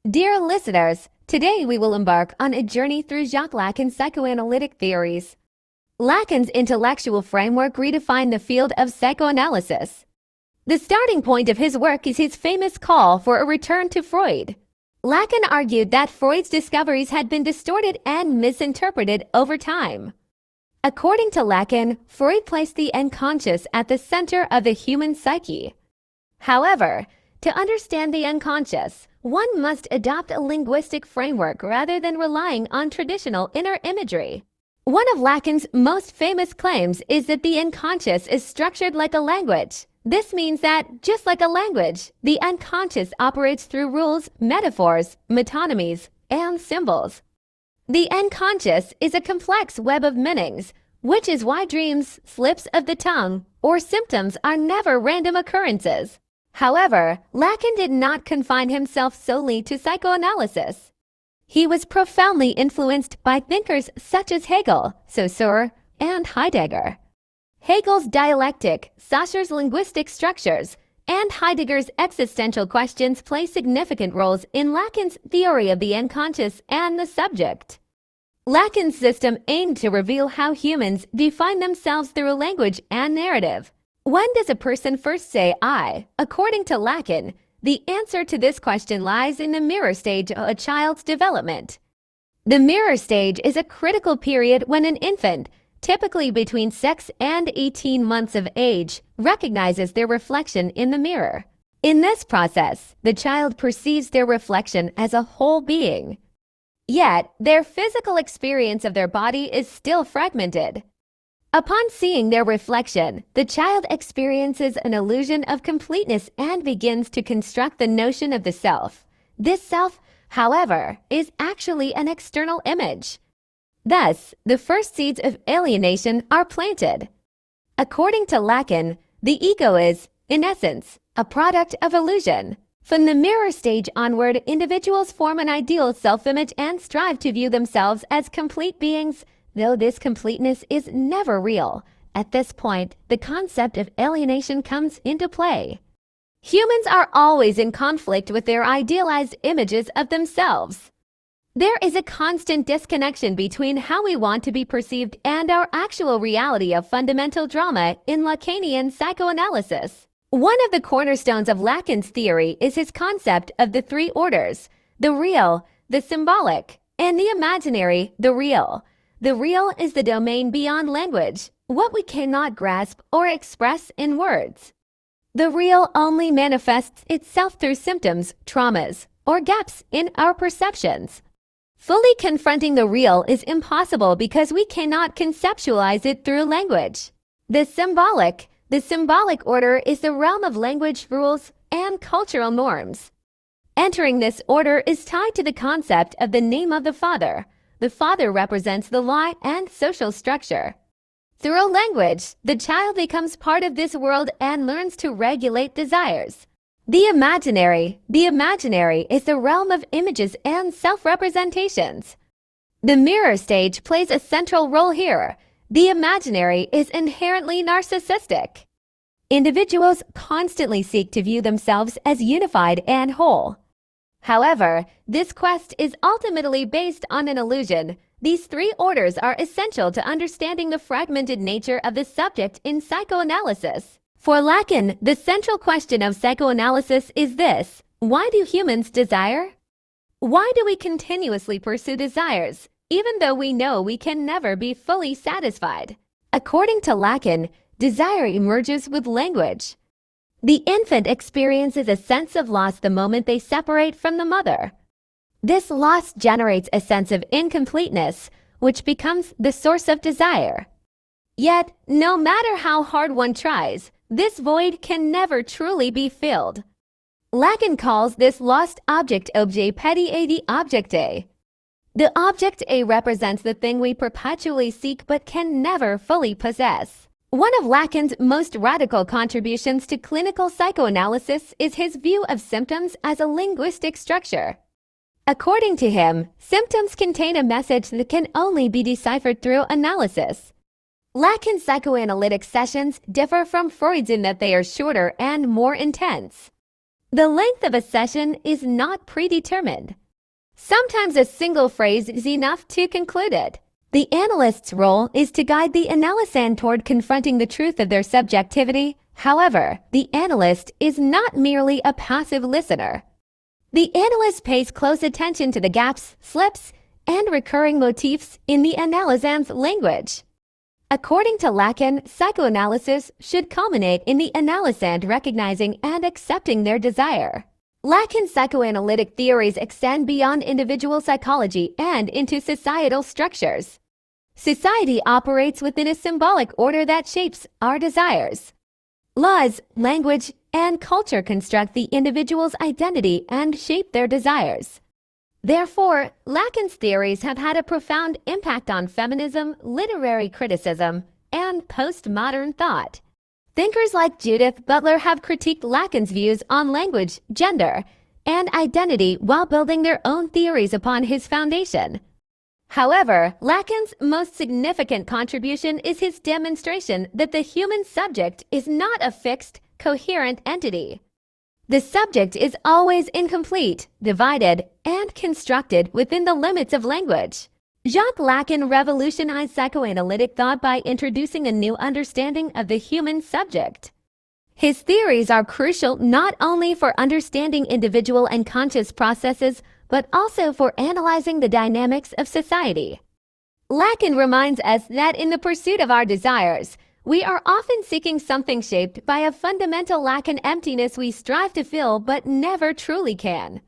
Dear listeners, today we will embark on a journey through Jacques Lacan's psychoanalytic theories. Lacan's intellectual framework redefined the field of psychoanalysis. The starting point of his work is his famous call for a return to Freud. Lacan argued that Freud's discoveries had been distorted and misinterpreted over time. According to Lacan, Freud placed the unconscious at the center of the human psyche. However, to understand the unconscious, one must adopt a linguistic framework rather than relying on traditional inner imagery. One of Lacan's most famous claims is that the unconscious is structured like a language. This means that, just like a language, the unconscious operates through rules, metaphors, metonymies, and symbols. The unconscious is a complex web of meanings, which is why dreams, slips of the tongue, or symptoms are never random occurrences. However, Lacan did not confine himself solely to psychoanalysis. He was profoundly influenced by thinkers such as Hegel, Saussure, and Heidegger. Hegel's dialectic, Saussure's linguistic structures, and Heidegger's existential questions play significant roles in Lacan's theory of the unconscious and the subject. Lacan's system aimed to reveal how humans define themselves through language and narrative. When does a person first say I? According to Lacan, the answer to this question lies in the mirror stage of a child's development. The mirror stage is a critical period when an infant, typically between 6 and 18 months of age, recognizes their reflection in the mirror. In this process, the child perceives their reflection as a whole being. Yet, their physical experience of their body is still fragmented. Upon seeing their reflection, the child experiences an illusion of completeness and begins to construct the notion of the self. This self, however, is actually an external image. Thus, the first seeds of alienation are planted. According to Lacan, the ego is, in essence, a product of illusion. From the mirror stage onward, individuals form an ideal self-image and strive to view themselves as complete beings, though this completeness is never real. At this point, the concept of alienation comes into play. Humans are always in conflict with their idealized images of themselves. There is a constant disconnection between how we want to be perceived and our actual reality of fundamental drama in Lacanian psychoanalysis. One of the cornerstones of Lacan's theory is his concept of the three orders: the real, the symbolic, and the imaginary, the real. The real is the domain beyond language, what we cannot grasp or express in words. The real only manifests itself through symptoms, traumas, or gaps in our perceptions. Fully confronting the real is impossible because we cannot conceptualize it through language. The symbolic order is the realm of language, rules, and cultural norms. Entering this order is tied to the concept of the name of the Father. The Father represents the law and social structure. Through language, the child becomes part of this world and learns to regulate desires. The imaginary is the realm of images and self-representations. The mirror stage plays a central role here. The imaginary is inherently narcissistic. Individuals constantly seek to view themselves as unified and whole. However, this quest is ultimately based on an illusion. These three orders are essential to understanding the fragmented nature of the subject in psychoanalysis. For Lacan, the central question of psychoanalysis is this: why do humans desire? Why do we continuously pursue desires, even though we know we can never be fully satisfied? According to Lacan, desire emerges with language. The infant experiences a sense of loss the moment they separate from the mother. This loss generates a sense of incompleteness, which becomes the source of desire. Yet, no matter how hard one tries, this void can never truly be filled. Lacan calls this lost object objet petit a the object A. The object A represents the thing we perpetually seek but can never fully possess. One of Lacan's most radical contributions to clinical psychoanalysis is his view of symptoms as a linguistic structure. According to him, symptoms contain a message that can only be deciphered through analysis. Lacan's psychoanalytic sessions differ from Freud's in that they are shorter and more intense. The length of a session is not predetermined. Sometimes a single phrase is enough to conclude it. The analyst's role is to guide the analysand toward confronting the truth of their subjectivity. However, the analyst is not merely a passive listener. The analyst pays close attention to the gaps, slips, and recurring motifs in the analysand's language. According to Lacan, psychoanalysis should culminate in the analysand recognizing and accepting their desire. Lacan's psychoanalytic theories extend beyond individual psychology and into societal structures. Society operates within a symbolic order that shapes our desires. Laws, language, and culture construct the individual's identity and shape their desires. Therefore, Lacan's theories have had a profound impact on feminism, literary criticism, and postmodern thought. Thinkers like Judith Butler have critiqued Lacan's views on language, gender, and identity while building their own theories upon his foundation. However, Lacan's most significant contribution is his demonstration that the human subject is not a fixed, coherent entity. The subject is always incomplete, divided, and constructed within the limits of language. Jacques Lacan revolutionized psychoanalytic thought by introducing a new understanding of the human subject. His theories are crucial not only for understanding individual and conscious processes, but also for analyzing the dynamics of society. Lacan reminds us that in the pursuit of our desires, we are often seeking something shaped by a fundamental lack and emptiness we strive to fill but never truly can.